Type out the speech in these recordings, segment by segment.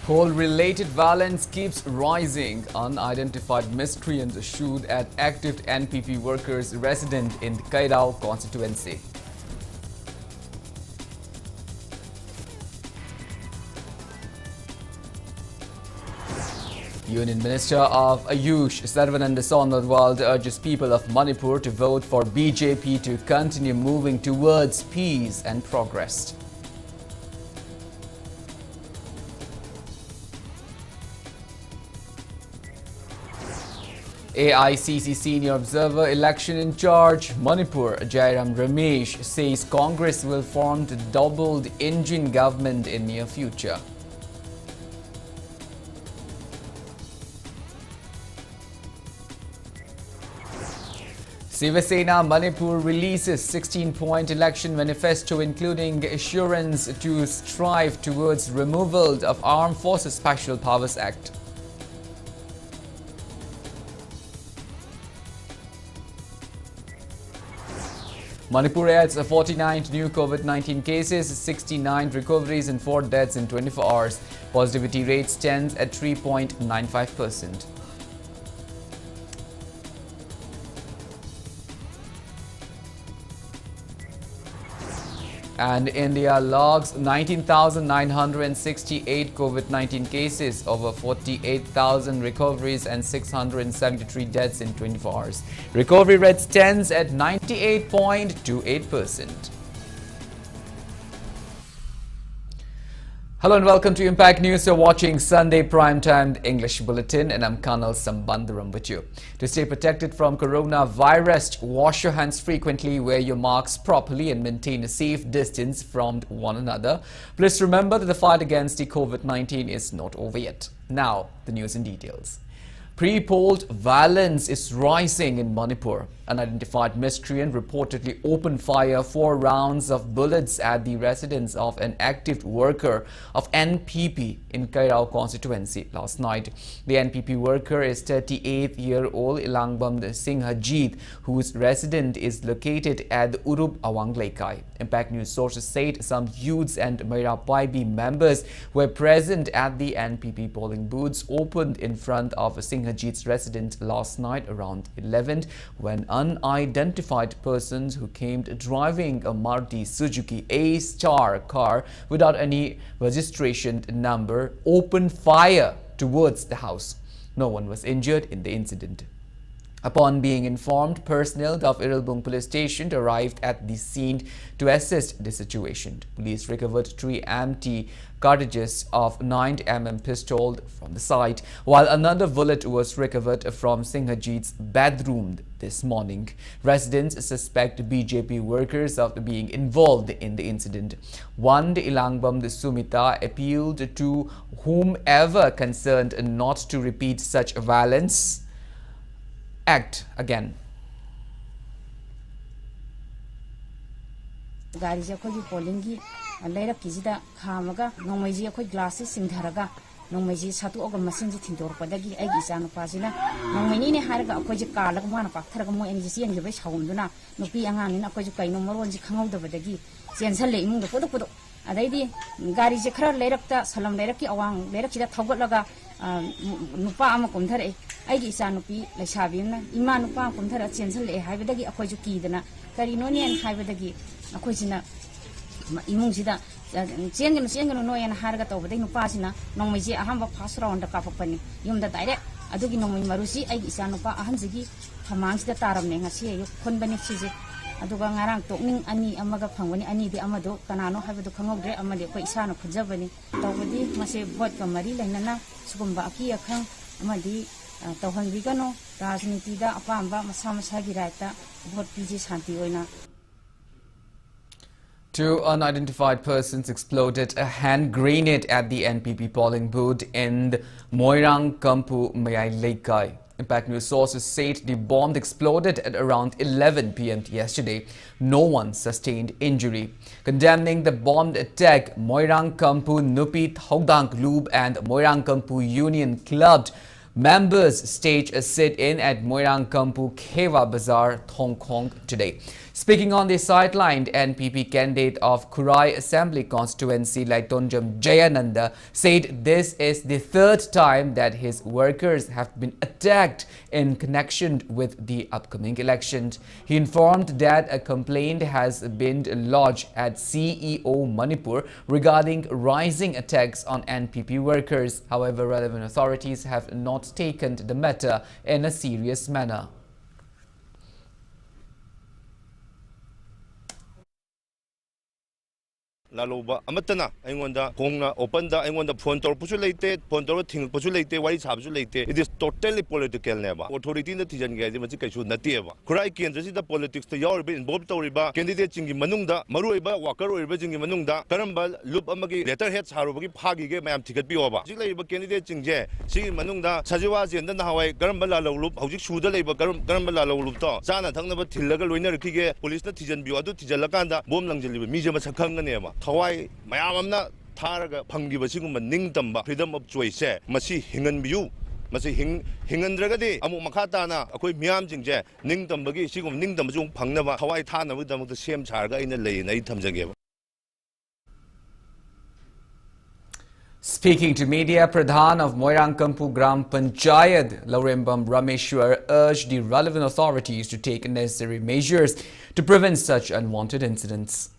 Coal-related violence keeps rising. Unidentified miscreants shoot at active NPP workers resident in KANEL constituency. Union Minister of Ayush Sarvananda Sonodwal urges people of Manipur to vote for BJP to continue moving towards peace and progress. AICC Senior Observer Election in Charge, Manipur, Jairam Ramesh says Congress will form the doubled engine government in near future. Shiva Sena Manipur releases 16-point election manifesto including assurance to strive towards removal of Armed Forces Special Powers Act. Manipur adds 49 new COVID-19 cases, 69 recoveries and 4 deaths in 24 hours. Positivity rate stands at 3.95%. And India logs 19,968 COVID-19 cases, over 48,000 recoveries and 673 deaths in 24 hours. Recovery rate stands at 98.28%. Hello and welcome to Impact News. You're watching Sunday Primetime English Bulletin and I'm KANEL SHAMBANDURAM with you. To stay protected from coronavirus, wash your hands frequently, wear your masks properly and maintain a safe distance from one another. Please remember that the fight against the COVID-19 is not over yet. Now, the news in details. Pre-polled violence is rising in Manipur. Unidentified miscreant reportedly opened fire 4 rounds of bullets at the residence of an active worker of NPP in KANEL constituency last night. The NPP worker is 38-year-old Ilangbam Singhajit, whose residence is located at the Urub Awang Laikai. Impact News sources said some youths and Mairapaibi members were present at the NPP polling booths opened in front of Singhajit's residence last night around 11 when unidentified persons who came driving a Maruti Suzuki A-Star car without any registration number opened fire towards the house. No one was injured in the incident. Upon being informed, personnel of Irilbung police station arrived at the scene to assess the situation. Police recovered 3 empty cartridges of 9mm pistol from the site, while another bullet was recovered from Singhajit's bedroom this morning. Residents suspect BJP workers of being involved in the incident. One Ilangbam Sumita appealed to whomever concerned not to repeat such violence act again. Nongmaiji satu ogam masinji tindor padagi aigi isanu pasina nongmaini ne haraga akoji kala ko mana pakthara ko mo engji yen gebe chawunduna nupi angani na akoji kaino moronji khangau da badagi jensale imung da podo podo adaidi gari je khara leirakta salam leirakki awang leirakki da thawgatlaga nupa ama kumthare aigi isanu pi laisabimna ima nupa kumthara jensale haibadagi akoji kidana karino ne haibadagi akojina imung sida Chengano no and Harga over the Nupasina, no Maji, a humble pass around the Kapapani, Yum the direct, Adugi no Marusi, Aisanupa, Hanzigi, amongst the Taram, as here, you couldn't benefit Adugangarang, talking Ani Amaga Pangani, Ani the Amado, Canano have the Kangogre, Amade Paisano, Kajavani, Tawadi, Mase, Vodka Marilla, Nana, Sukumbaki, a Kang, Amadi, Tahan Vigano, Raznitida, Apamba, Masama Sagirata, what PG's Hantiona. 2 unidentified persons exploded a hand grenade at the NPP polling booth in Moirang Kampu Mayai Laikai. Impact News sources said the bomb exploded at around 11 p.m. yesterday. No one sustained injury. Condemning the bombed attack, Moirang Kampu Nupi Thogdang Lub and Moirang Kampu Union Club members staged a sit-in at Moirang Kampu Khewa Bazaar, Hong Kong today. Speaking on the sideline, NPP candidate of Kurai Assembly constituency Laitonjam Jayananda said this is the third time that his workers have been attacked in connection with the upcoming election. He informed that a complaint has been lodged at CEO Manipur regarding rising attacks on NPP workers. However, relevant authorities have not taken the matter in a serious manner. Laloba amatana aingonda kongna open da aingonda phone tor pusu leite phone tor thing pusu leite wari sabsu leite. It is totally political neba authority na thijan ga machi kaisu natieba kurai kendra si da politics to yaw be involved toriba candidate jingi manungda maruiba worker oiba jingi manungda karamba loop amagi letterhead sarubagi phagi ge mayam thigat bi oba jik leiba candidate jingje si manungda sajiwa jenda na hawai karamba la loop hojik suda leiba karamba la loop to sana thangna ba thillaga loina rkhige police na thijan bi adu thijalakanda bom langjeliba mi jama sakhang neba Hawaii, Mayamna, Taraga, Pangibasing, Ningtamba, freedom of choice, Masi Hingan Masi Hingandragadi, Amu Makatana, a quick Miam Jingja, Ningtambagi, Sigum Ningtamjung, Pangnava, Hawaii Tana with them of the same charga in the lane, 8 times again. Speaking to media, Pradhan of Moirang Kampu Gram Panchayat, Laurembam Rameshwar, urged the relevant authorities to take necessary measures to prevent such unwanted incidents.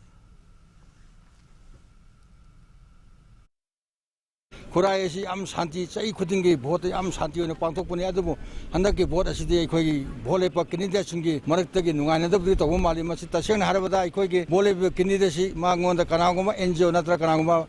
Kurai si am Santi, Sai Kutingi, Bot, am Santi on a Pantoponi Adabu, Handaki Bot as the Equi, Bole Pakinidashungi, Maratagi, Nungana, the Omali, Masita, Shen Harabada, Equi, Bole Kinidasi, Mangon, the Kanagoma, Enjo, Natra Kanagoma,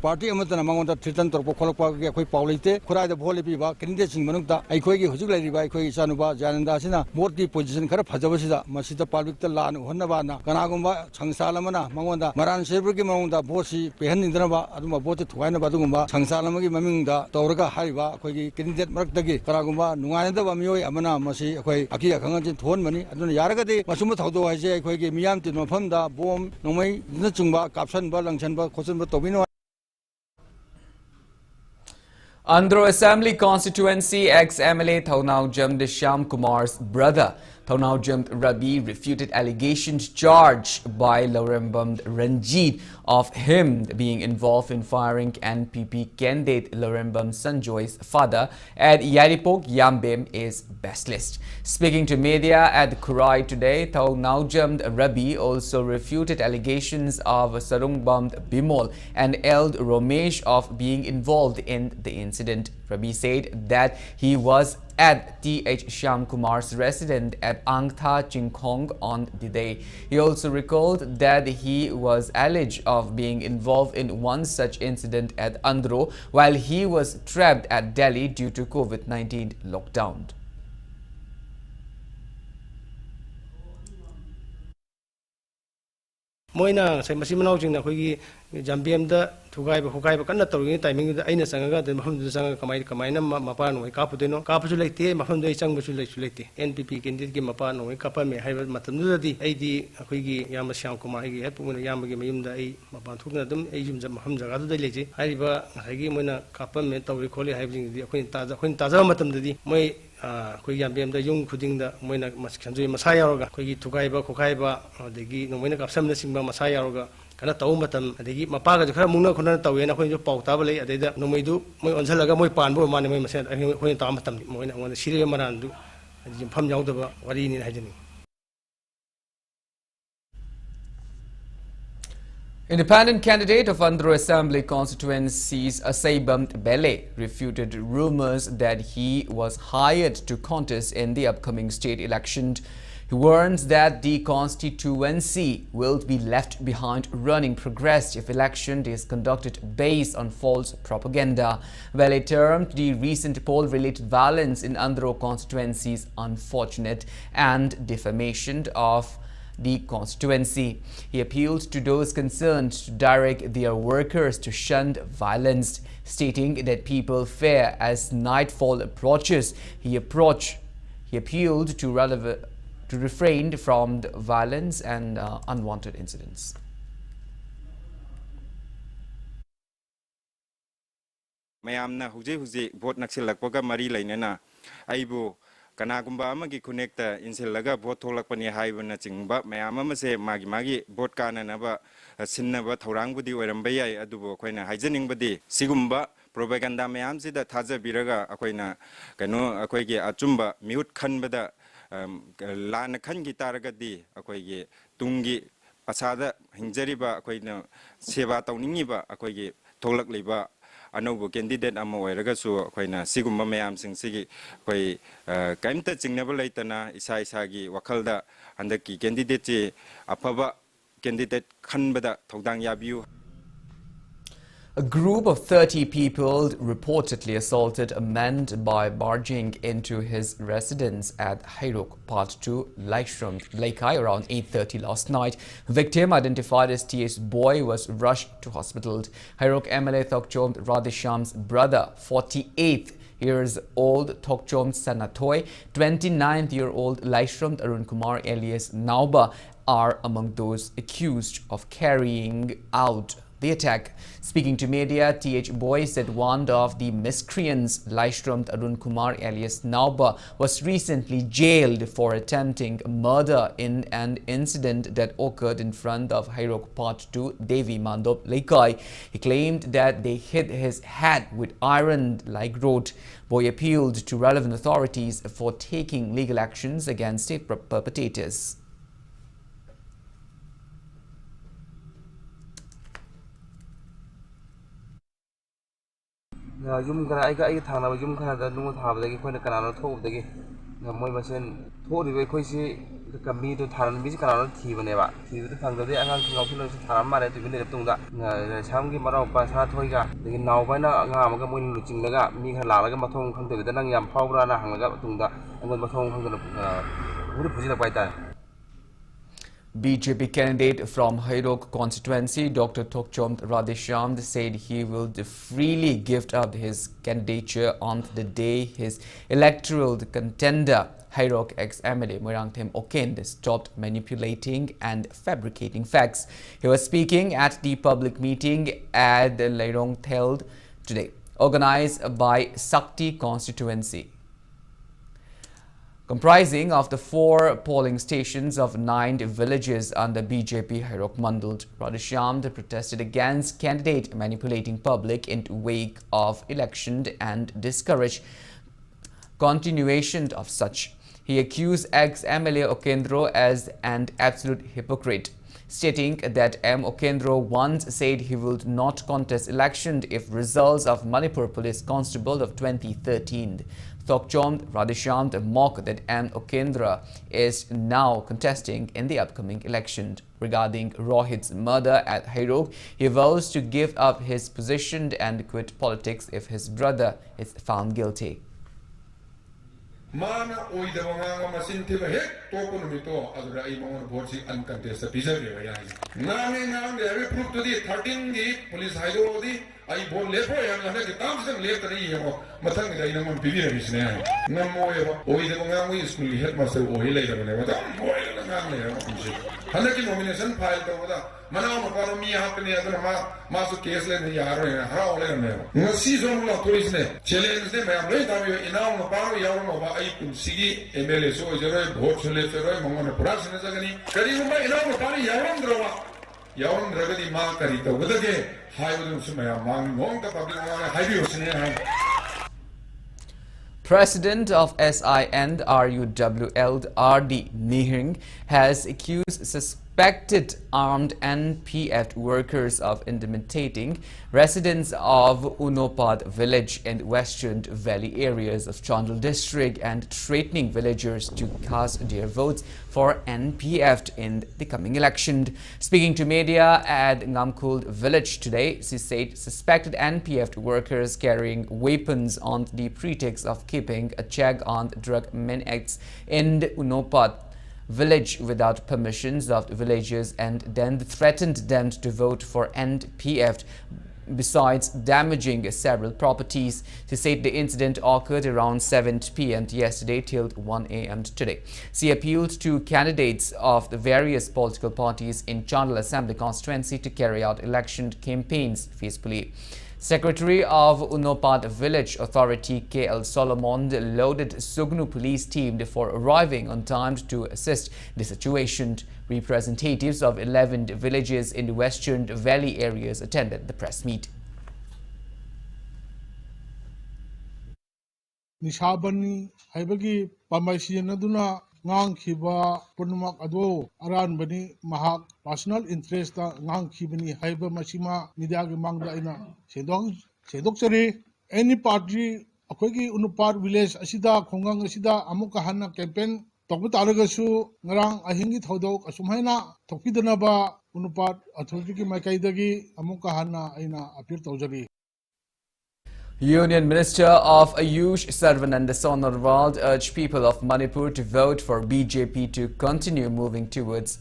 party amatan among the Triton Torpokopa, Paulite, Kurai the Bole Piva, Kinidasing Manuta, Equi, Huzuli, Equi, Sanuba, Janandasina, Morti position, Karapazavasida, Masita Palvik, Lan, Honavana, Kanagoma, Changsalamana, Mangonda, Maran Sebrigi, Monda, Bosi, Pehanindraba, Aduma Bota, Tuana Badumba, Salamagi Maminda, Torga Haiva, Kogi, Kindet Martagi, Karagumba, Nuanda Bamio, Amana, Masi, Akia Kangan, Tuan Money, and Yaragadi, Masumato, I say, Kogi, Miam, Tinopanda, Bom, Nomai, Nuchumba, Capsan, Balang Chanba, Kosan Tobino. Andhra Assembly constituency ex-MLA Thaunau Jamd Shyam Kumar's brother Thaunau Jamd Rabi refuted allegations charged by Laurembam Ranjit of him being involved in firing NPP candidate Laurembam Sanjoy's father at Yaripok Yambem is baseless. Speaking to media at Kurai today, Thaunau Jamd Rabi also refuted allegations of Sarungbam Bimol and Eld Romesh of being involved in the incident. Rabi said that he was at T.H. Shyam Kumar's residence at Angtha Chingkhong on the day. He also recalled that he was alleged of being involved in one such incident at Andhra while he was trapped at Delhi due to COVID-19 lockdown. Moina say Masimano Jing Nahui Jambiam the Tugai Hokai Kanatory timing the Aina Sanga, the Maham Sanga Kamaina Mapan, Caputino, Capitulate, Maham de Sangusulate, NPP can give Mapan, Kapame, have Matanudi, AD, Huigi, Yamasham Kumai, Epuna Yamagim, the Mapantum, Asian Maham Zagado de Legi, Hariba, Hagimona, Kapame, Tori, having the Quintazamatam, my Kuyam the young pudding the Moina Maskanju Masaya, Kuyi Tugaiba, Kokaiba, the Gi, no Moina Kapsam Simba Masaya, Kanataumatam, the Gi Mapaga, the Karamuna Konatawena, when you pout tablet, they no may do, my Onsalaga, my pan, money, said, I went to Tamatam, Moina, when the Syria Marandu, and Pam Yaudava, what in hygiene. Independent candidate of Andhra Assembly constituencies Asaibam Bele refuted rumors that he was hired to contest in the upcoming state election. He warns that the constituency will be left behind running progress if election is conducted based on false propaganda. Bele termed the recent poll-related violence in Andhra constituencies unfortunate and defamation of the constituency. He appealed to those concerned to direct their workers to shun violence, stating that people fear as nightfall approaches. He appealed to refrain from violence and unwanted incidents. mayamna huji vote naksilakpaga mari lainana aibu kanagumba amagi connecta insilaga vote tholakpani haibana chingba mayam amase magi vote kananaba sinnaba thorangbudi oiramba yai adubo khoina haijaningbadi sigumba propaganda mayam sida thaja biraga akoina kano akoige achumba mute khanbada lan khan gi taragadi akoige tungi pasada hinjariba akoina seba tawningiba akoige tholak liba anoubu candidate ama oiragasu akoina sigumba mayam singsigi koi kaimta chingnaba laitana isa isagi wakhalda handaki candidate afaba candidate khanbada thodang yabiu. A group of 30 people reportedly assaulted a man by barging into his residence at Hairok, Part 2, Laikai around 8:30 last night. Victim, identified as T.S. Boy, was rushed to hospital. Hairok MLA Thokchom Radhisham's brother, 48 years old Thokchom Sanatoy, 29-year-old Laishram Arun Kumar alias Nauba are among those accused of carrying out the attack. Speaking to media, T.H. Boy said one of the miscreants, Laishram Arun Kumar alias Nauba, was recently jailed for attempting murder in an incident that occurred in front of Hairok Part 2, Devi Mandop Laikai. He claimed that they hit his head with iron-like rod. Boy appealed to relevant authorities for taking legal actions against the perpetrators. Yum kana ai thana ba yum kana da nu tha ba dagi khoina kana no tho dagi moi masen tho ri bai khoi si kammi to tharan bi kana no thi bane ba thi to thang da de angang ngau philo si tharam mare tu bin le tung da sam gi marau pa sa thoi ga dagi naw ba na nga ma ga moi lu ching laga mi kha la ga mathong khang de da nang yam phau ra na hang ga tung da angon mathong khang da uri phuji la pai ta. BJP candidate from Hairok constituency, Dr. Thokchom Radhisham, said he will freely gift up his candidature on the day his electoral contender, Hairok ex-MLA Moirangthem Okend, stopped manipulating and fabricating facts. He was speaking at the public meeting at the Leirong held today, organized by Sakti constituency, comprising of the 4 polling stations of 9 villages under BJP Hairok Mandal. Radhisham protested against candidate manipulating public in wake of election and discouraged continuation of such. He accused ex-MLA Okendro as an absolute hypocrite, stating that M. Okendro once said he would not contest election if results of Manipur Police Constable of 2013. Thokchom Radhisham mocked that M. Okendra is now contesting in the upcoming election. Regarding Rohit's murder at Hairok, he vows to give up his position and quit politics if his brother is found guilty. Mana oida wanga masin tiba hek toko numito adura ai mangon vote uncontested bizarre ya nang de every proof to the 13 di police haido di ai bol lepo ya ngana ki tam sang le tari yo matang dai nang pibi ra bisne namo yo oida wanga ngi school headmaster oi le ra ne wata oi la ngang ne ra kumsi hanaki nomination file to wada mana ma paro mi hakne aduna ma su case le ne yaro ya ha ole ne ngasi zon la police ne challenge ne ma le ta yo ina ma paro ya ma ba ai kumsigi MLA so jero vote chule chero mangona pura sine jagani kari ma ina ma paro yawan drowa yawan ragadi ma kari to wadage haibudum sumaya mang ngong ka public ma haibi usne ha. President of SINRUWL RD Nihring has accused suspected armed NPF workers of intimidating residents of Unopad village in Western Valley areas of Chandal district and threatening villagers to cast their votes for NPF in the coming election. Speaking to media at Ngamkul village today, she said suspected NPF workers carrying weapons on the pretext of keeping a check on drug menace in Unopad village without permissions of the villagers and then threatened them to vote for NPF, besides damaging several properties. She said the incident occurred around 7 p.m. yesterday till 1 a.m. today. She appealed to candidates of the various political parties in Chandal Assembly constituency to carry out election campaigns peacefully. Secretary of Unopat Village Authority KL Solomon loaded Sugnu police team before arriving on time to assist the situation. Representatives of 11 villages in the Western Valley areas attended the press meet. Nishabani haibagi pamaisiyanaduna ngang khiba punumak ado aran bani mahak personal interest ta ngang khibani haiba masima media gi mangda ina sedok chari any party akoigi Unupat village asida khongang asida amuka hanna campaign tokbu taragasu ngarang ahingi thodok asumhaina thokpidanaba Unupat authority ki makaidagi amuka hanna aina appeal tawjari. Union Minister of Ayush Sarvananda Sonarwal urged people of Manipur to vote for BJP to continue moving towards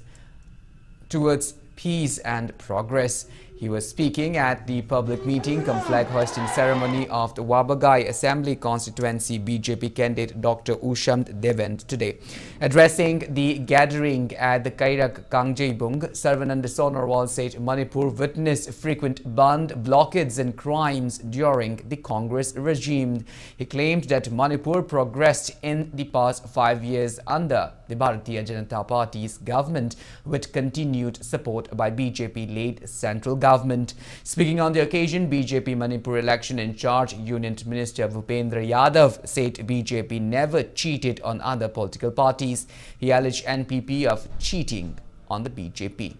peace and progress. He was speaking at the public meeting cum flag hoisting ceremony of the Wabagai Assembly Constituency BJP candidate Dr. Ushamd Devend today. Addressing the gathering at the Kairak Kangjebung, Sarvananda Sonarwal said Manipur witnessed frequent band blockades and crimes during the Congress regime. He claimed that Manipur progressed in the past 5 years under the Bharatiya Janata Party's government with continued support by BJP-led central government. Speaking on the occasion, BJP Manipur election in charge Union Minister Bhupendra Yadav said BJP never cheated on other political parties. He alleged NPP of cheating on the BJP.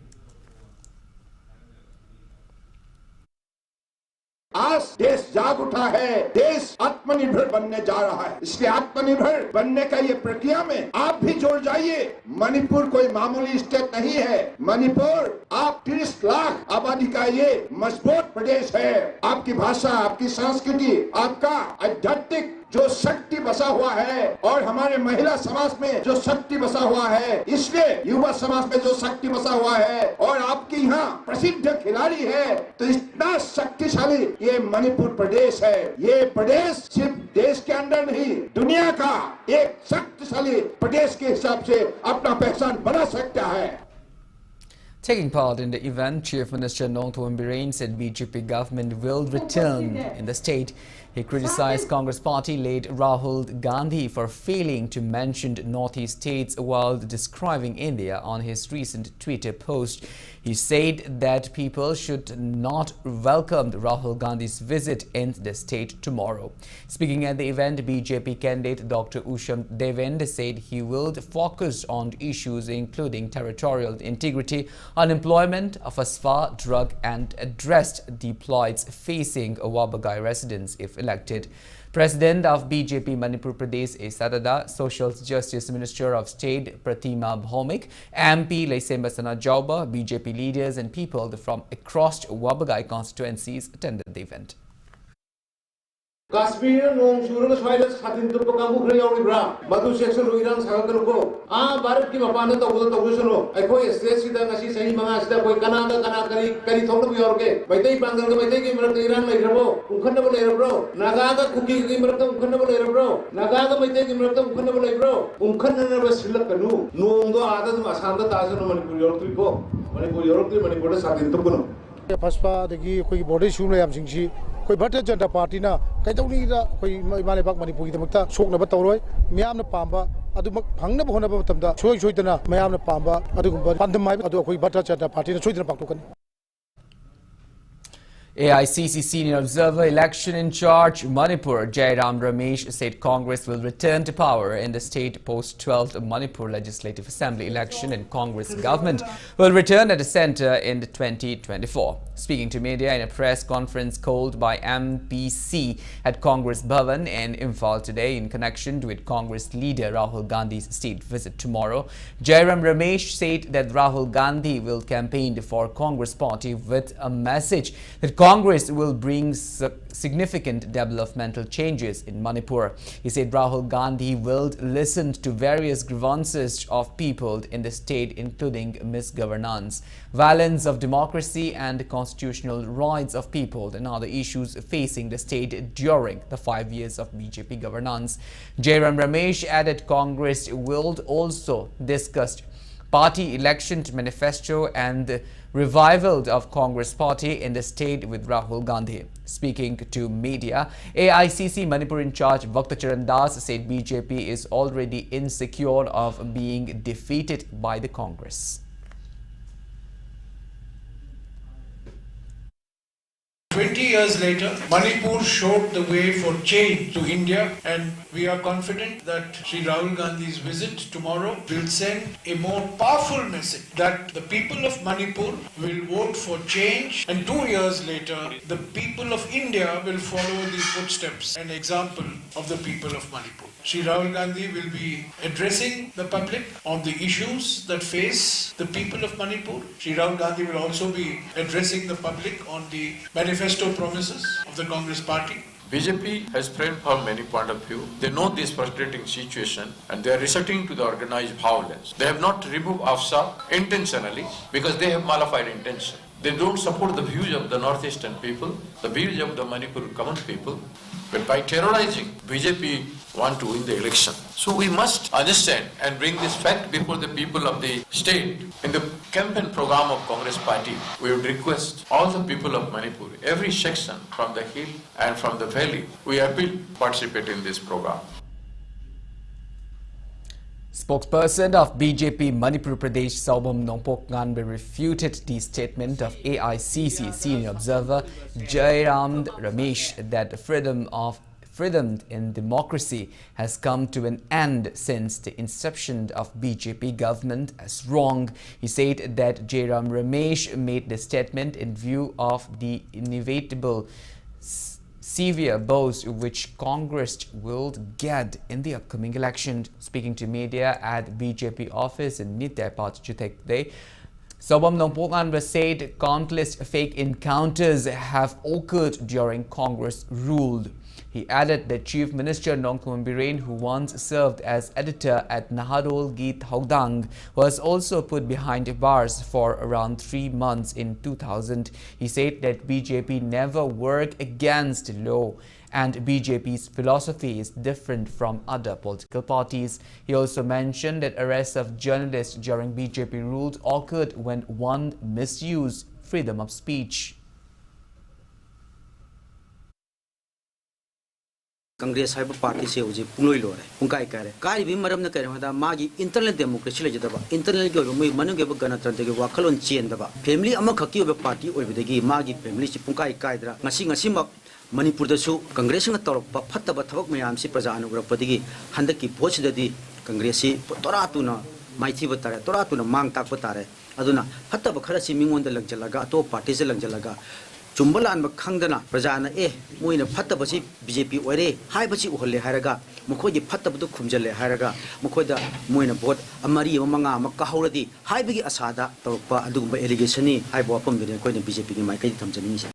आज देश जाग उठा है, देश आत्मनिर्भर बनने जा रहा है। इसलिए आत्मनिर्भर बनने का ये प्रक्रिया में आप भी जुड़ जाइए। मणिपुर कोई मामूली स्टेट नहीं है। मणिपुर आप 30 लाख आबादी का ये मजबूत प्रदेश है। आपकी भाषा, आपकी संस्कृति, आपका आध्यात्मिक जो शक्ति बसा हुआ है और हमारे महिला समाज में जो शक्ति बसा हुआ है, इसलिए युवा समाज में जो शक्ति बसा हुआ है और आपकी यहाँ प्रसिद्ध खिलाड़ी है, तो इतना शक्तिशाली ये मणिपुर प्रदेश है। ये प्रदेश सिर्फ देश के अंदर नहीं, दुनिया का एक शक्तिशाली प्रदेश के हिसाब से अपना पहचान बना सकता है। Taking part in the event, Chief Minister Nongthoen Birane said BJP government will return in the state. He criticized Congress party leader Rahul Gandhi for failing to mention Northeast states while describing India on his recent Twitter post. He said that people should not welcome Rahul Gandhi's visit in the state tomorrow. Speaking at the event, BJP candidate Dr. Ushamd Devend said he will focus on issues including territorial integrity, unemployment, FASFA, drug and addressed the plights facing Wabagai residents if elected. President of BJP Manipur Pradesh Sadada, Social Justice Minister of State Pratima Bhaumik, MP Leisembasana Jauba, BJP leaders and people from across Wabagai constituencies attended the event. Kashmir nong surang swayda satin tu pakamu kri yauri bra madu section ruiran sahakan ko Bharat ki mapana to suno ai koi state sida ngasi sahi manga sida koi kana kari thong no yor ke maitai pangal ke maitai ki marak Iran mai grabo ukhanna bo le bro naga ka kuki ki marak ukhanna bo le bro naga ka maitai ki marak ukhanna bo le bro ukhanna na bas silak kanu nong do ada ma sanda ta suno Manipur yor tu ko Manipur satin tu kuno Paspa degi koi body shoe le am singsi koi Bharatiya Janata Party na kaitawni da koi imale bak Manipur ki damakta sokna ba tawroi miyam na pamba adumak phangna hona ba matamda soi soidana mayam na pamba adugumba pandamai adu koi Bharatiya Janata Party na soidana paktokani. AICC Senior Observer Election in Charge Manipur Jairam Ramesh said Congress will return to power in the state post-12th Manipur Legislative Assembly election and Congress government will return at the centre in 2024. Speaking to media in a press conference called by MPC at Congress Bhavan in Imphal today in connection with Congress leader Rahul Gandhi's state visit tomorrow, Jairam Ramesh said that Rahul Gandhi will campaign for Congress party with a message that Congress will bring significant developmental changes in Manipur. He said Rahul Gandhi will listen to various grievances of people in the state, including misgovernance, violence of democracy and constitutional rights of people and other issues facing the state during the 5 years of BJP governance. Jairam Ramesh added Congress will also discuss party election manifesto and revival of Congress party in the state with Rahul Gandhi. Speaking to media, AICC Manipur in charge Vaktacharan Das said BJP is already insecure of being defeated by the Congress. 20 years later, Manipur showed the way for change to India, and we are confident that Sri Rahul Gandhi's visit tomorrow will send a more powerful message that the people of Manipur will vote for change, and 2 years later, the people of India will follow the footsteps and example of the people of Manipur. Sri Rahul Gandhi will be addressing the public on the issues that face the people of Manipur. Sri Rahul Gandhi will also be addressing the public on the manifesto promises of the Congress party. BJP has framed from many point of view. They know this frustrating situation and they are resorting to the organized violence. They have not removed AFSA intentionally because they have malified intention. They don't support the views of the northeastern people, the views of the Manipur common people. But by terrorizing, BJP want to win the election. So we must understand and bring this fact before the people of the state. In the campaign program of Congress party, we would request all the people of Manipur, every section from the hill and from the valley, we appeal to participate in this program. Spokesperson of BJP Manipur Pradesh Saubam Nongpok Nganbe refuted the statement of AICC senior observer Jairam Ramesh that freedom in democracy has come to an end since the inception of BJP government as wrong. He said that Jairam Ramesh made the statement in view of the inevitable severe blows which Congress will get in the upcoming election. Speaking to media at BJP office in Nityapat Chutek, Saubam Nongpok said countless fake encounters have occurred during Congress ruled. He added that Chief Minister Nongkuam Biren, who once served as editor at Nahadol Geet Haudang, was also put behind bars for around 3 months in 2000. He said that BJP never worked against law and BJP's philosophy is different from other political parties. He also mentioned that arrests of journalists during BJP rules occurred when one misused freedom of speech. Congress Hyper Party se uji punoi lore punkai kare kai bi maram na kare hada magi internal democracy le jadaba internal go mai manu ge ganatra de wakhalon chen daba family ama khaki obe party oibedegi magi family si punkai kai dra ngasi mak Manipur da su Congress nga torpa phattaba thabak mayam si praja anu grapadigi handaki bhoch dadi Congress si toratuna maithi batare toratuna mang tak batare aduna phattaba khara si mingon da lagjalaga to party se lagjalaga Chumbalan Bakangana, Prajana, Moina Patabasi, BJP, Ore, Haibachi, Hole Haraga, Mokodi Patabu Kumjale Haraga, Mokoda, Moina Bot, Amari, Manga, Makahoradi, Haibigi Asada, Topa, Adumba Eligationi, Haibopum, the BJP in my Tamjanis.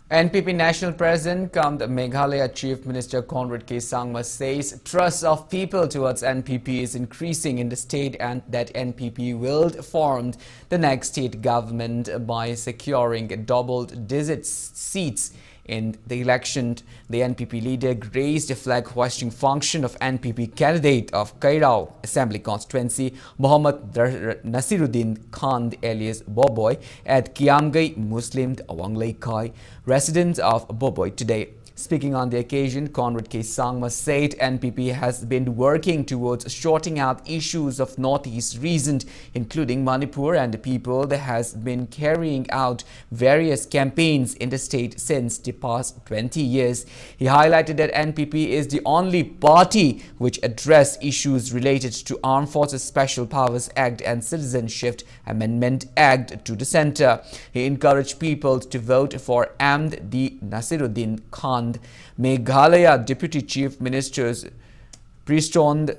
NPP National President cum Meghalaya Chief Minister Conrad K. Sangma says trust of people towards NPP is increasing in the state and that NPP will form the next state government by securing double-digit seats in the election. The NPP leader graced the flag-hoisting function of NPP candidate of Kairao Assembly Constituency, Mohammad Nasiruddin Khan alias Boboy, at Kiamgai Muslim Awanglei Kai, resident of Boboy today. Speaking on the occasion, Conrad K. Sangma said NPP has been working towards sorting out issues of Northeast region, including Manipur, and the people that has been carrying out various campaigns in the state since the past 20 years. He highlighted that NPP is the only party which address issues related to Armed Forces Special Powers Act and Citizenship Amendment Act to the center. He encouraged people to vote for Ahmed Nasiruddin Khan. Meghalaya Deputy Chief Ministers Pristond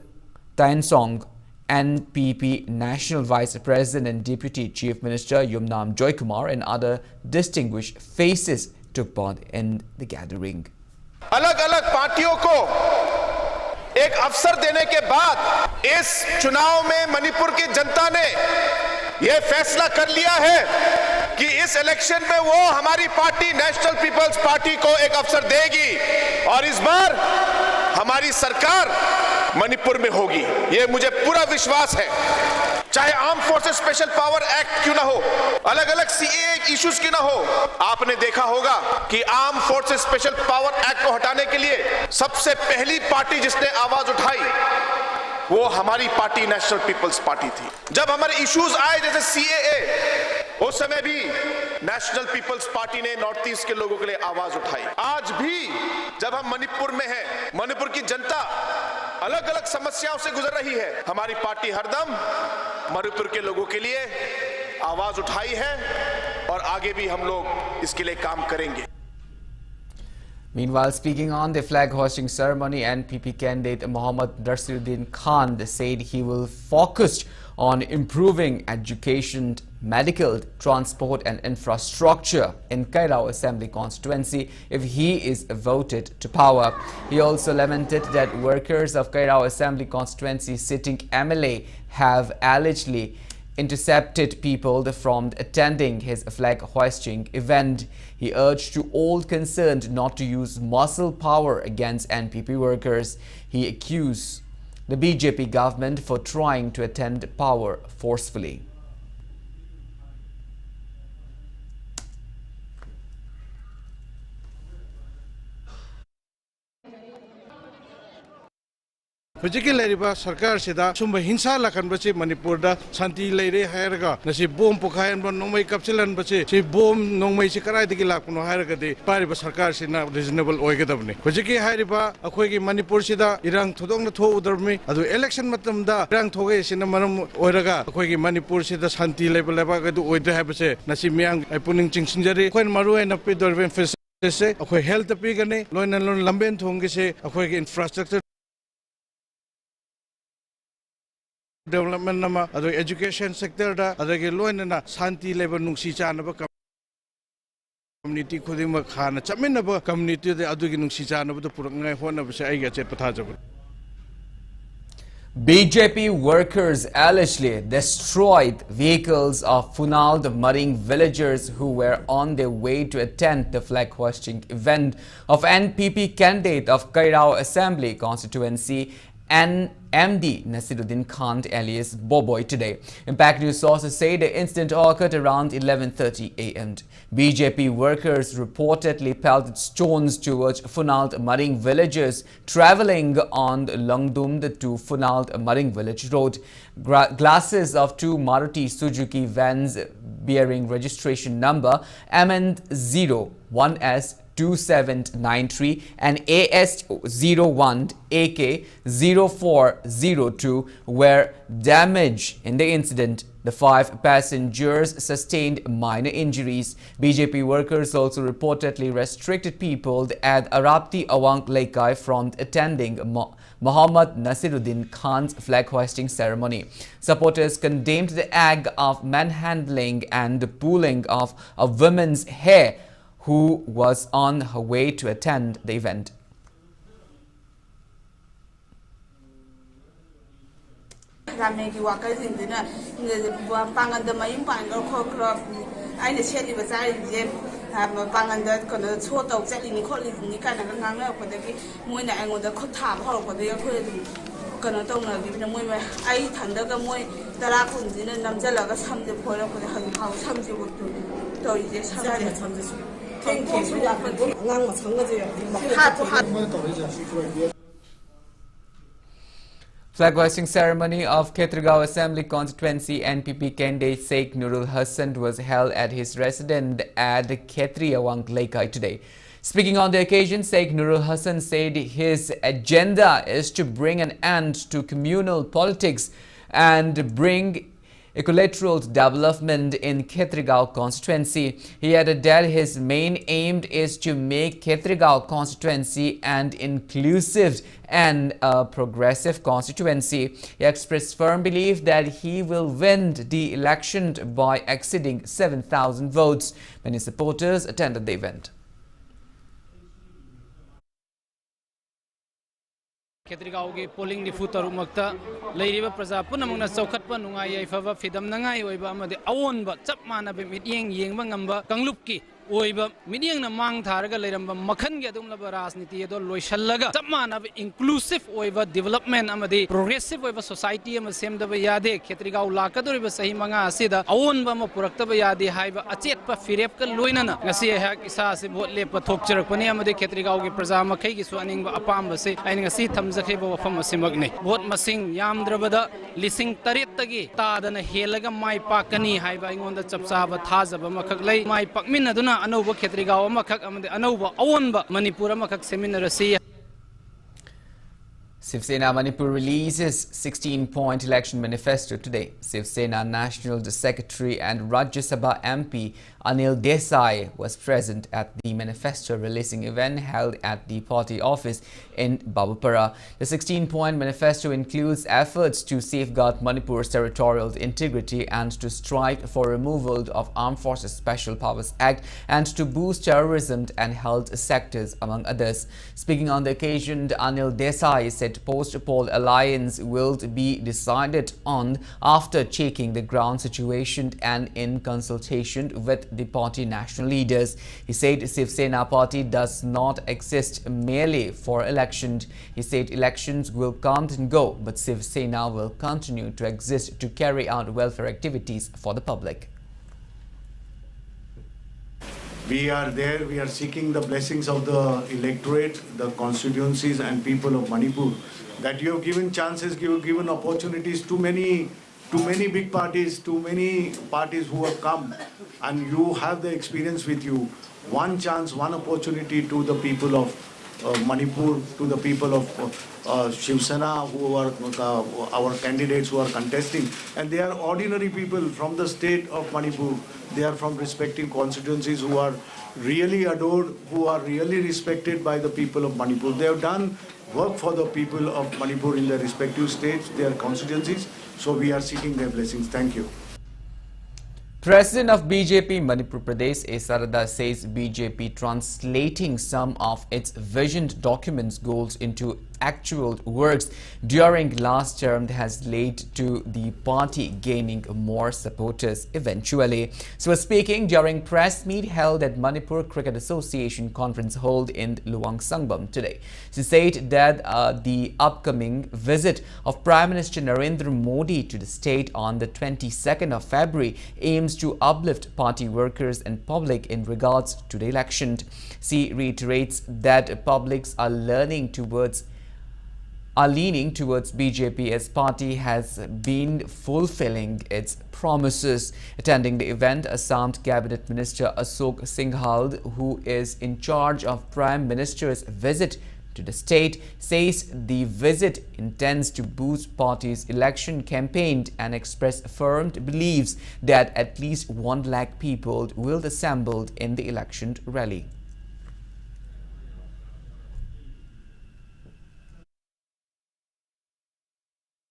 Tainsong, NPP National Vice President and Deputy Chief Minister Yumnam Joykumar and other distinguished faces took part in the gathering. अलग-अलग पार्टियों को एक अवसर देने के बाद इस चुनाव में मणिपुर की जनता ने यह फैसला कर लिया है कि इस इलेक्शन में वो हमारी पार्टी नेशनल पीपल्स पार्टी को एक अवसर देगी और इस बार हमारी सरकार मणिपुर में होगी, ये मुझे पूरा विश्वास है। चाहे arm forces special power act क्यों ना हो, अलग अलग सीएए इश्यूज क्यों ना हो, आपने देखा होगा कि arm forces special power act को हटाने के लिए सबसे पहली पार्टी जिसने आवाज उठाई वो हमारी पार्टी नेशनल पीपल्स पार्टी थी। जब हमारे इश्यूज आए जैसे सीएए, उस समय भी नेशनल पीपल्स पार्टी ने नॉर्थ ईस्ट के लोगों के लिए आवाज उठाई। आज भी जब हम मणिपुर में हैं, मणिपुर की जनता अलग अलग समस्याओं से गुजर रही है, हमारी पार्टी हरदम मणिपुर के लोगों के लिए आवाज उठाई है और आगे भी हम लोग इसके लिए काम करेंगे। Meanwhile, speaking on the flag hoisting ceremony, NPP candidate Mohammad Nasiruddin Khan said he will focus on improving education, medical, transport and infrastructure in Kairao Assembly constituency if he is voted to power. He also lamented that workers of Kairao Assembly constituency sitting MLA have allegedly intercepted people from attending his flag hoisting event. He urged to all concerned not to use muscle power against NPP workers. He accused the BJP government for trying to attend power forcefully. Hujiki Leriba Sarkar Sida, Sumba Hinsa Lakan Bachi, Manipur, Santi Lady Haraga, Nasi Boom Pokayan, Nomai Capsulan Bachi, She Boom, Nomai Shikarai Lakuno Haragadi, Pariba Sarkar Sina, reasonable Oigadabni. Hujiki Hariba, Akwegi Manipur Sida, Irang Tudong to Dermi, Adu election Matamda, Rang Toge Sinamanam Oiraga, Akwegi Manipur Sida, Santi Label Lebaga to Oida Habase, Nasimiang, Ipuning Chinsinjari, When Maru and a Pidorven Fes, Akwe Health Pigane, Loin and Lon Lamben Tongese, Akwegi infrastructure. Development nama, ado education sector da, ado ke loin na santi level nungsi chana ba community khuding ma khana chamin na ba community de ado ke nungsi chana ba to purangai hona ba se ai ga che patha jab. BJP workers allegedly destroyed vehicles of Funal, the Maring villagers who were on their way to attend the flag hoisting event of NPP candidate of Kairao Assembly constituency and MD Nasiruddin Khan alias Boboy today. Impact News sources say the incident occurred around 11:30 a.m. BJP workers reportedly pelted stones towards Funal Maring villagers travelling on Longdum to Funal Maring village road. Glasses of two Maruti Suzuki vans bearing registration number MN01S 2793 and AS01 AK 0402 were damaged in the incident. The 5 passengers sustained minor injuries. BJP workers also reportedly restricted people at Arapti Awang Laikai from attending Mohammad Nasiruddin Khan's flag hoisting ceremony. Supporters condemned the act of manhandling and pulling of a woman's hair who was on her way to attend the event. Flag hoisting ceremony of Khetragaon Assembly constituency NPP candidate Sheikh Nurul Hassan was held at his residence at Khetri Awang Laikai today. Speaking on the occasion, Sheikh Nurul Hassan said his agenda is to bring an end to communal politics and bring equilateral development in Khetragaon constituency. He added that his main aim is to make Khetragaon constituency an inclusive and progressive constituency. He expressed firm belief that he will win the election by exceeding 7,000 votes. Many supporters attended the event. Khetragaon ki polling ni futaruk makta leiriba praja punamangna chawkhatpa nungai yaifaba fidam nangai oiba amade awon ba chap mana be mit yeng ba ngamba kanglup ki oiba midiang na mang tharaga leiramba makhan ge adum laba rajniti ado loishallaga chamana inclusive oiba development amadi progressive oiba society ama semdaba yade khetrigau lakadoriba sahi manga asida awonba ma puraktaba yade haiba achetpa firep ka loinana ngasi hak isa se vote lepa thokcharakpani amadi khetrigau ge praja makhai gi su aningba apamba se ain ngasi thamjakhe ba wafam asimakne vote masing yamdrabada lising taret tagi tadana helaga mai pakani haiba ingonda chapsaba thajaba makhak lei mai pakmin aduna anauba khetrigau amakhak amade anauba awonba manipur amakhak seminarasi. Shiv Sena Manipur releases 16-point election manifesto today. Shiv Sena National Secretary and Rajya Sabha MP Anil Desai was present at the manifesto releasing event held at the party office in Babupara. The 16-point manifesto includes efforts to safeguard Manipur's territorial integrity and to strive for removal of Armed Forces Special Powers Act and to boost terrorism and health sectors, among others. Speaking on the occasion, Anil Desai said post-poll alliance will be decided on after checking the ground situation and in consultation with the party national leaders. He said Shiv Sena party does not exist merely for elections. He said elections will come and go, but Shiv Sena will continue to exist to carry out welfare activities for the public. We are there, we are seeking the blessings of the electorate, the constituencies and people of Manipur, that you have given chances, you have given opportunities to many big parties, to many parties who have come, and you have the experience with you. One chance, one opportunity to the people of Manipur, to the people of Shiv Sena, who are our candidates who are contesting, and they are ordinary people from the state of Manipur. They are from respective constituencies who are really adored, who are really respected by the people of Manipur. They have done work for the people of Manipur in their respective states, their constituencies. So we are seeking their blessings. Thank you. President of BJP Manipur Pradesh A. Sarada says BJP translating some of its visioned documents goals into actual works during last term has led to the party gaining more supporters eventually. So speaking during press meet held at Manipur Cricket Association conference held in Luang Sangbam today, she said that the upcoming visit of Prime Minister Narendra Modi to the state on the 22nd of February aims to uplift party workers and public in regards to the election. She reiterates that publics are leaning towards BJP as party has been fulfilling its promises. Attending the event, Assam Cabinet Minister Ashok Singhal, who is in charge of Prime Minister's visit to the state, says the visit intends to boost party's election campaign and express firm beliefs that at least 1 lakh people will assemble in the election rally.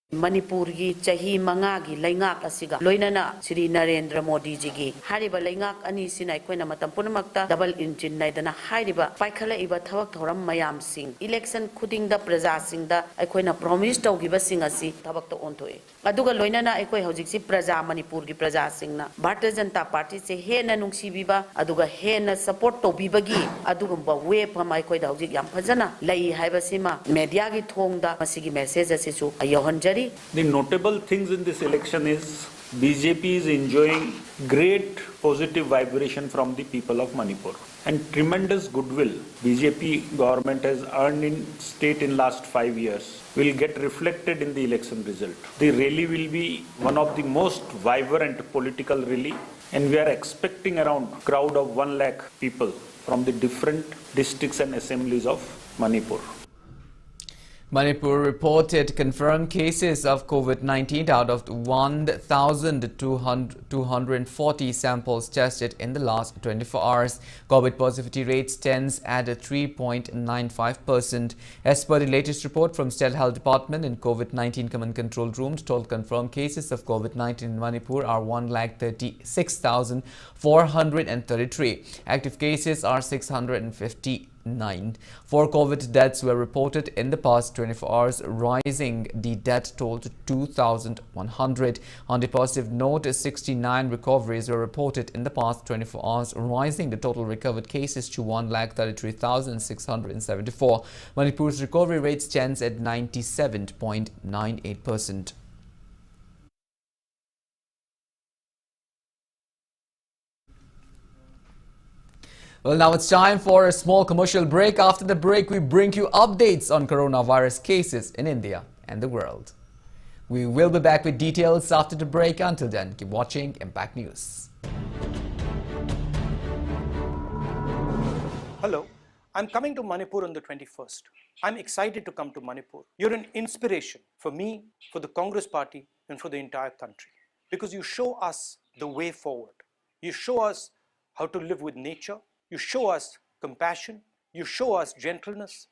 Manipur gi chahi manga gi laingak asiga loinana Shri Narendra Modi ji gi hariba laingak ani sinai koina matam punamakta double engine naidana hariba paikhala iba thawak thoram mayam sing election khuding da praja sing da aikoina promise tawgiba sing asi thawak to onthoe aduga loinana aikoi hojik si praja Manipur gi praja sing na Bharatiya Janata Party se hena nungsi biba aduga hena support to bibagi adugumba we phamai koi da hojik yam phajana lai haiba sima media gi thongda masigi message asisu ayohanjari. The notable things in this election is BJP is enjoying great positive vibration from the people of Manipur and tremendous goodwill BJP government has earned in state in last 5 years will get reflected in the election result. The rally will be one of the most vibrant political rally and we are expecting around crowd of 1 lakh people from the different districts and assemblies of Manipur. Manipur reported confirmed cases of COVID-19 out of 1,240 samples tested in the last 24 hours. COVID positivity rate stands at 3.95%. As per the latest report from State Health Department in COVID-19 Command Control Room, total confirmed cases of COVID-19 in Manipur are 1,36,433. Active cases are 659. 9. 4 COVID deaths were reported in the past 24 hours, rising the death toll to 2,100. On the positive note, 69 recoveries were reported in the past 24 hours, rising the total recovered cases to 1,33,674. Manipur's recovery rate stands at 97.98%. Well, now it's time for a small commercial break. After the break, we bring you updates on coronavirus cases in India and the world. We will be back with details after the break. Until then, keep watching Impact News. Hello, I'm coming to Manipur on the 21st. I'm excited to come to Manipur. You're an inspiration for me, for the Congress Party, and for the entire country. Because you show us the way forward. You show us how to live with nature. You show us compassion, you show us gentleness,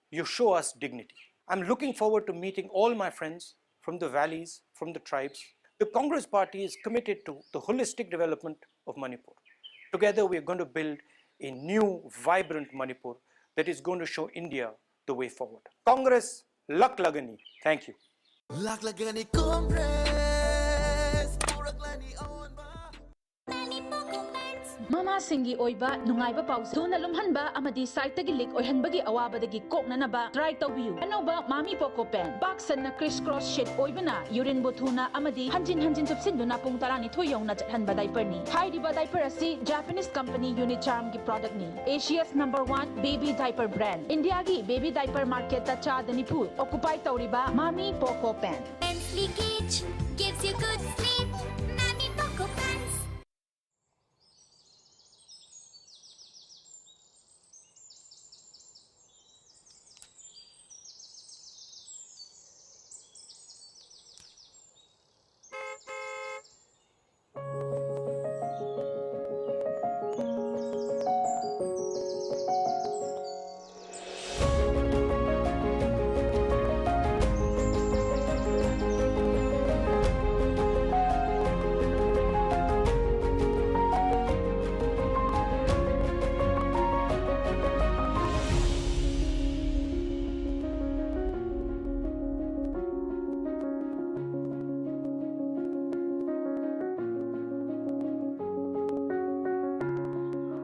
you show us dignity. I'm looking forward to meeting all my friends from the valleys, from the tribes. The Congress Party is committed to the holistic development of Manipur. Together we are going to build a new, vibrant Manipur that is going to show India the way forward. Congress, Lak Lagani. Thank you. Lak Lagani Congress. Mama Singi Oiba, Nungaiba Paus, Tuna Lumhanba, Amadi Saitagi Lik, or Hanbagi Awaba, the Gikoknanaba, Try to view. Anoba, Mami Poco Pen, Box and a crisscross shit Oibana, Urin Botuna, Amadi, Hanjin of Sinduna Puntarani Toyona Hanba Diaperni. Haidiba Diaperasi, Japanese company Unit Charm product ni. Asia's #1 baby diaper brand. Indiagi baby diaper market Tacha Danipur. Occupy Tauriba, Mami Poco Pen. Leakage gives you good sleep. Mami Poco Pants.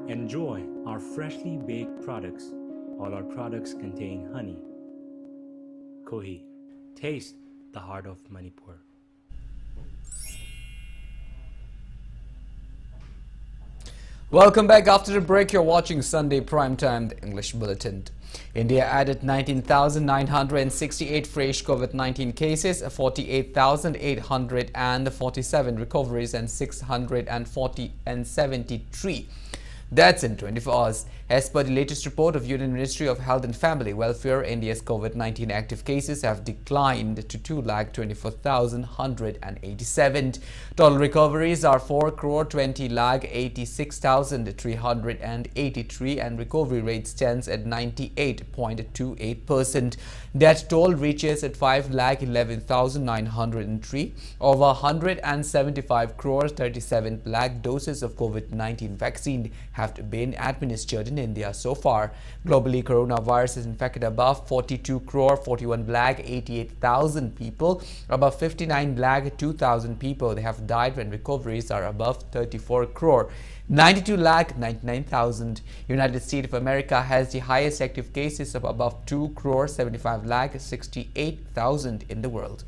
Enjoy our freshly baked products. All our products contain honey. Kohi, taste the heart of Manipur. Welcome back. After the break, you're watching Sunday Primetime, the English Bulletin. India added 19,968 fresh COVID-19 cases, 48,847 recoveries and 673 deaths in 24 hours. As per the latest report of Union Ministry of Health and Family Welfare, India's COVID-19 active cases have declined to 2,24,187. Total recoveries are 4,20,86,383 and recovery rate stands at 98.28%. That toll reaches at 5,11,903. Over 175 crore 37 lakh doses of COVID-19 vaccine have been administered in India so far. Globally, coronavirus has infected above 42 crore 41 lakh 88,000 people. Above 59 lakh 2,000 people they have died, when recoveries are above 34 crore 92 lakh 99,000. United States of America has the highest active cases of above 2 crore 75 lakh 68,000 in the world.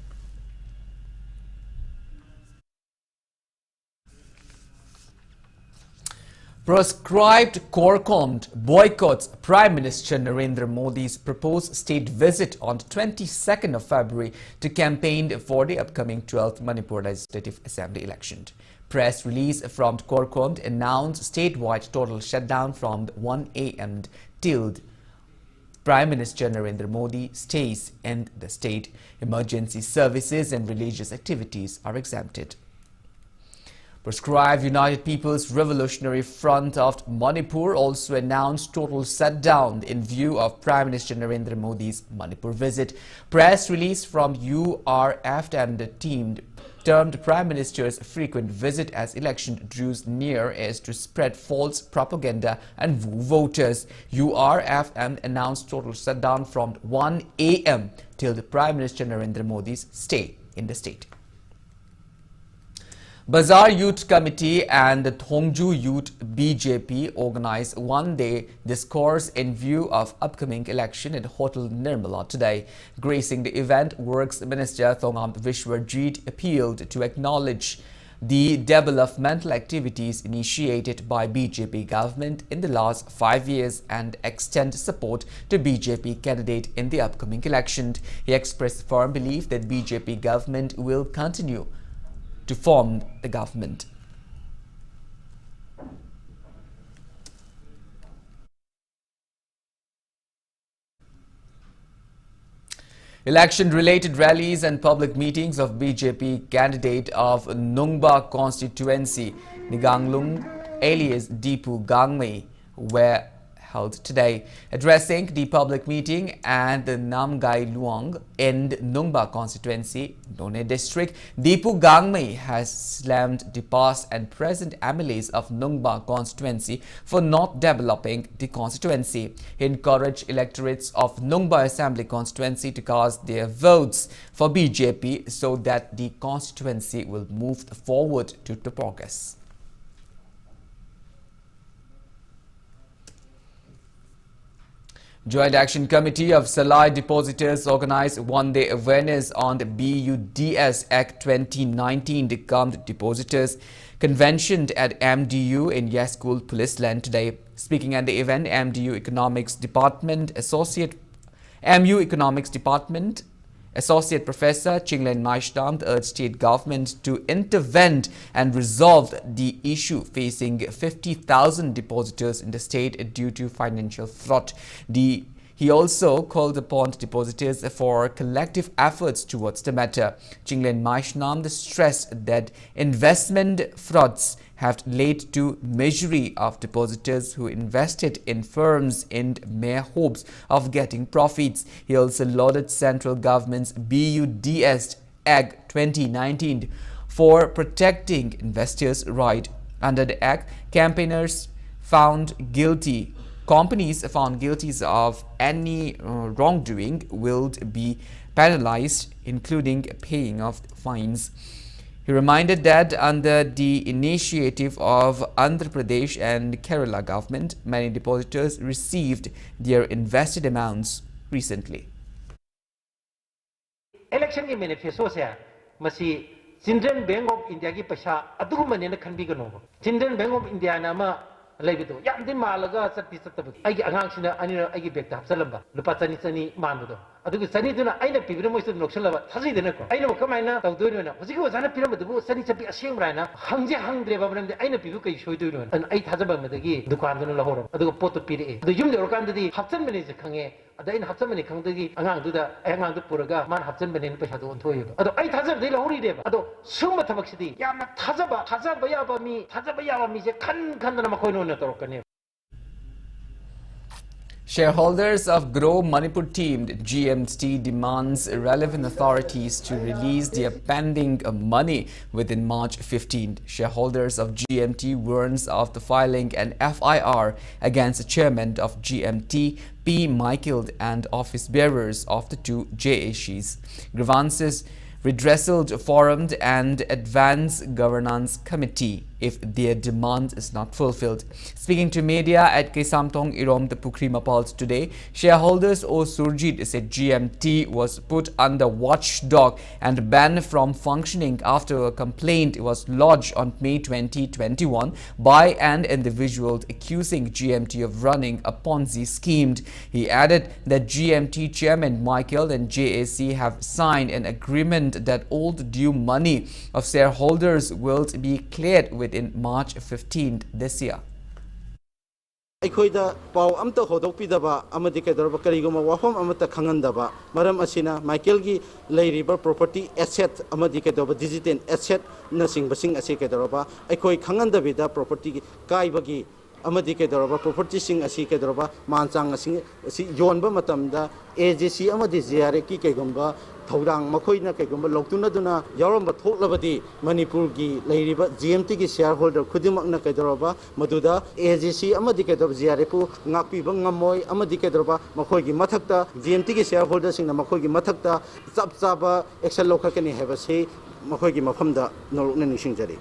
Proscribed Korkond boycotts Prime Minister Narendra Modi's proposed state visit on 22nd of February to campaign for the upcoming 12th Manipur Legislative Assembly election. Press release from Korkond announced statewide total shutdown from 1 a.m. till Prime Minister Narendra Modi stays in the state. Emergency services and religious activities are exempted. Proscribed United People's Revolutionary Front of Manipur also announced total shutdown in view of Prime Minister Narendra Modi's Manipur visit. Press release from URF and termed Prime Minister's frequent visit as election draws near is to spread false propaganda and woo voters. URFM announced total shutdown from 1 a.m. till the Prime Minister Narendra Modi's stay in the state. Bazaar Youth Committee and the Thongju Youth BJP organized one-day discourse in view of upcoming election at Hotel Nirmala today. Gracing the event, Works Minister Thongam Vishwarjit appealed to acknowledge the developmental activities initiated by BJP government in the last 5 years and extend support to BJP candidate in the upcoming election. He expressed firm belief that BJP government will continue to form the government. Election-related rallies and public meetings of BJP candidate of Nungba constituency, Niganglung alias Deepu Gangmei, were held today. Addressing the public meeting at the Namgai Luang in Nungba constituency, None district, Deepu Gangmei has slammed the past and present MLAs of Nungba constituency for not developing the constituency. He encouraged electorates of Nungba Assembly constituency to cast their votes for BJP so that the constituency will move forward to the progress. Joint Action Committee of Salai Depositors organized one-day awareness on the BUDS Act 2019 Decammed Depositors Convention at MDU in Yaskul Police Land today. Speaking at the event, MU Economics Department Associate Professor Chinglen Maishtam urged state government to intervene and resolve the issue facing 50,000 depositors in the state due to financial fraud. He also called upon depositors for collective efforts towards the matter. Chinglen Maishtam stressed that investment frauds have led to misery of depositors who invested in firms in mere hopes of getting profits. He also lauded central government's BUDS Act 2019 for protecting investors' rights. Under the Act, companies found guilty of any wrongdoing will be penalized, including paying of fines. He reminded that under the initiative of Andhra Pradesh and Kerala government, many depositors received their invested amounts recently. Election manifesto se masi Children Bank of India ki paisa adugumane na khanbi gano. Children Bank of India nama laibido yam din malaga satti sattabu. Agi angang sina anina agi bek ta hapsalamba. Lupa chani manudo. Adugu sani duna aina pibira mo isu noksalaba thaji dena ko. Aina kamaina tawdoi na. Hosiki wasana piram du sani chapi aseng brana. Hangje hangdre babram de aina pibu kai shoidoi no. An ai thajaba madagi dukan duna lahoro. Adugu poto pire. Adu yum de rokan di hapsan bene se khange. Adain hapsan bene khangdagi angang duda angang du puraga man hapsan bene paisa do onthoi. Adu ai thajab de lahori de. Adu summa thabak sidi yamna thajaba yaba mi se khan na makoi no na torokane. Shareholders of Grow Manipur team GMT demands relevant authorities to release their pending money within March 15th. Shareholders of GMT warns of the filing an FIR against the chairman of GMT, P. Michael, and office bearers of the two JACs. Grievances redressal forum and advanced governance committee if their demand is not fulfilled. Speaking to media at Kesamtong Irom the Pukri Mapals today, shareholders O Surjit said GMT was put under watchdog and banned from functioning after a complaint was lodged on May 2021 by an individual accusing GMT of running a Ponzi scheme. He added that GMT chairman Michael and JAC have signed an agreement that all the due money of shareholders will be cleared within March 15th this year. ꯑꯩꯈꯣꯏꯗ ꯄꯥꯎ ꯑꯝꯇ ꯍꯣꯗꯣꯛꯄꯤꯗꯕ ꯑꯃꯗꯤ ꯀꯩꯗꯧꯔꯕ ꯀꯔꯤꯒꯨꯝꯕ ꯋꯥꯐꯝ ꯑꯃꯠꯇ ꯈꯪꯍꯟꯗꯕ ꯃꯔꯝ ꯑꯁꯤꯅ ꯃꯥꯏꯀꯦꯜꯒꯤ ꯂꯩꯔꯤꯕ ꯄ꯭ꯔꯣꯄꯔꯇꯤ ꯑꯦꯁꯦꯠ ꯑꯃꯗꯤ ꯀꯩꯗꯧꯔꯕ ꯗꯤꯖꯤꯇꯦꯜ ꯑꯦꯁꯦꯠꯅꯆꯤꯡꯕꯁꯤꯡ ꯑꯁꯤ ꯀꯩꯗꯧꯔꯕ ꯑꯩꯈꯣꯏ ꯈꯪꯍꯟꯗꯕꯤꯗ ꯄ꯭ꯔꯣꯄꯔꯇꯤ ꯀꯥꯏꯕꯒꯤ ꯑꯃꯗꯤ ꯀꯩꯗꯧꯔꯕ ꯄ꯭ꯔꯣꯄꯔꯇꯤꯁꯤꯡ ꯑꯁꯤ ꯀꯩꯗꯧꯔꯕ ꯃꯥꯟꯆꯥꯡ ꯑꯁꯤ ꯌꯣꯟꯕ ꯃꯇꯝꯗ AGC ꯑꯃꯗꯤ JRFꯀꯤ ꯀꯩꯒꯨꯝꯕ ꯊꯧꯗꯥꯡ ꯃꯈꯣꯏꯅ ꯀꯩꯒꯨꯝꯕ ꯂꯧꯇꯨꯅꯗꯨꯅ ꯌꯥꯎꯔꯝꯕ ꯊꯣꯛꯂꯕꯗꯤ ꯃꯅꯤꯄꯨꯔꯒꯤ ꯂꯩꯔꯤꯕ GMTꯒꯤ ꯁꯤꯌꯥꯔ ꯍꯣꯜꯗꯔ ꯈꯨꯗꯤꯡꯃꯛꯅ ꯀꯩꯗꯧꯔꯕ ꯃꯗꯨꯗ AGC ꯑꯃꯗꯤ ꯀꯩꯗꯧꯔꯕ JRFꯄꯨ ꯉꯥꯛꯄꯤꯕ ꯉꯝꯃꯣꯏ ꯑꯃꯗꯤ ꯀꯩꯗꯧꯔꯕ ꯃꯈꯣꯏꯒꯤ ꯃꯊꯛꯇ GMTꯒꯤ ꯁꯤꯌꯥꯔ ꯍꯣꯜꯗꯔꯁꯤꯡꯅ ꯃꯈꯣꯏꯒꯤ ꯃꯊꯛꯇ ꯆꯞ ꯆꯥꯕ ꯑꯦꯛꯁꯟ ꯂꯧꯈꯠꯀꯅꯤ ꯍꯥꯏꯕꯁꯤ ꯃꯈꯣꯏꯒꯤ ꯃꯐꯝꯗ ꯅꯧꯔꯛꯅ ꯅꯤꯡꯁꯤꯡꯖꯔꯤ.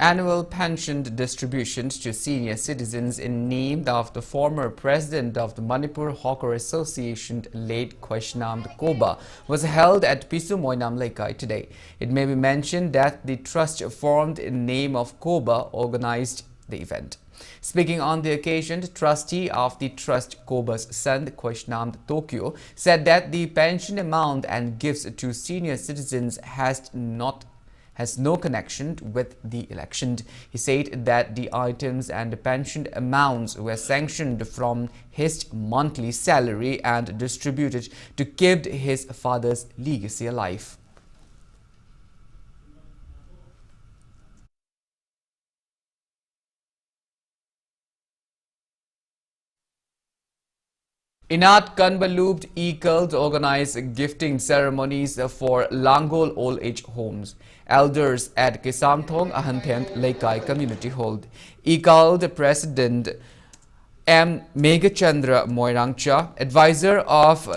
Annual pension distributions to senior citizens named after former president of the Manipur Hawker Association, late Khwaishnam Koba, was held at Pisu Moinam Laikai today. It may be mentioned that the trust formed in name of Koba organized the event. Speaking on the occasion, the trustee of the trust, Koba's son, Khwaishnam Tokyo, said that the pension amount and gifts to senior citizens has no connection with the election. He said that the items and the pension amounts were sanctioned from his monthly salary and distributed to keep his father's legacy alive. Inat Kanbaloob Eagles organized gifting ceremonies for Langol Old Age Homes. Elders at Kisamthong Ahanthent Laikai Community Hall. Eagle President M. Megachandra Moirangcha, advisor of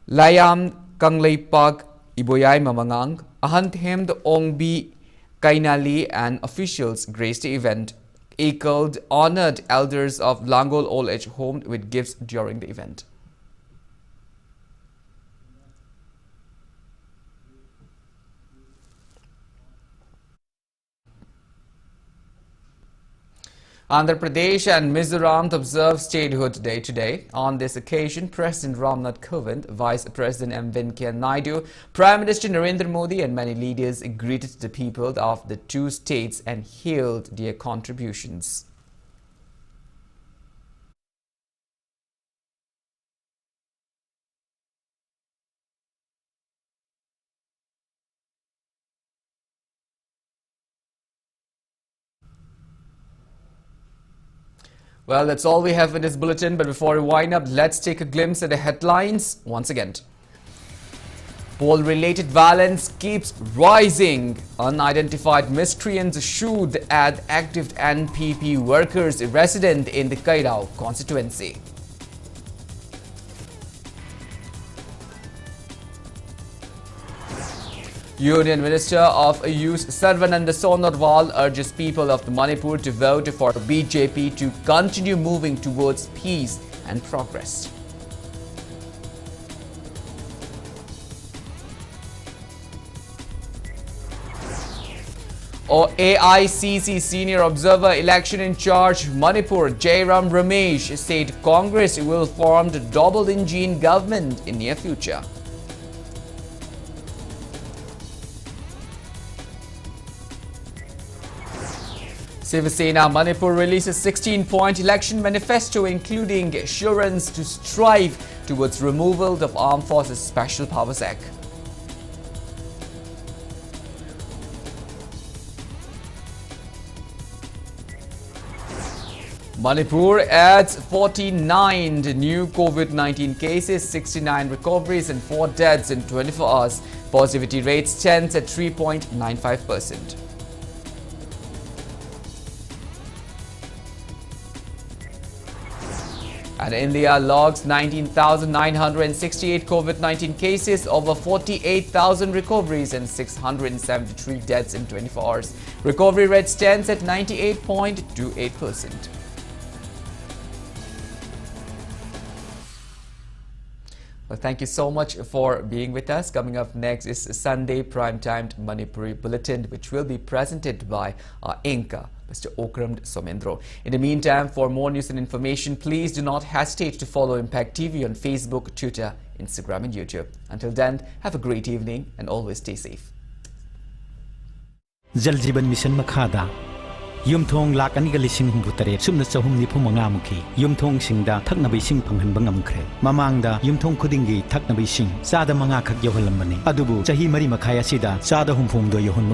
Layam Kangleipak Iboyai Mamangang, Ahanthemd Ongbi Kainali and officials graced the event. Eagle honored elders of Langol Old Age Home with gifts during the event. Andhra Pradesh and Mizoram observe Statehood Day today. On this occasion, President Ramnath Kovind, Vice President M. Venkaiah Naidu, Prime Minister Narendra Modi and many leaders greeted the people of the two states and hailed their contributions. Well, that's all we have in this bulletin, but before we wind up, let's take a glimpse at the headlines once again. Poll-related violence keeps rising. Unidentified miscreants shoot at active NPP workers resident in the Kairao constituency. Union Minister of Youth Sarvananda Sonarwal urges people of Manipur to vote for BJP to continue moving towards peace and progress. AICC Senior Observer Election in Charge Manipur Jairam Ramesh said Congress will form the double-engine government in near future. Shiv Sena Manipur releases 16-point election manifesto including assurance to strive towards removal of Armed Forces Special Powers Act. Manipur adds 49 new COVID-19 cases, 69 recoveries and 4 deaths in 24 hours. Positivity rate stands at 3.95%. And India logs 19,968 COVID-19 cases, over 48,000 recoveries and 673 deaths in 24 hours. Recovery rate stands at 98.28%. Well, thank you so much for being with us. Coming up next is Sunday Prime-Timed Manipuri Bulletin, which will be presented by our anchor, Mr. Okram Somendro. In the meantime, for more news and information, please do not hesitate to follow Impact TV on Facebook, Twitter, Instagram and YouTube. Until then, have a great evening and always stay safe. जल जीवन mission मखादा युमथोंग lakh अनिगा लिसिंग हुंबु तरेट Sumana चहुम निफु मंगा मुखी युमथोंग सिंगदा थकनबि सिंग फंगहनबा ngamkhre mamangda yumthong khudingi thaknabi sing chada manga khak yohonlambani adubu chahi mari makhaya sida chada humphum do yohon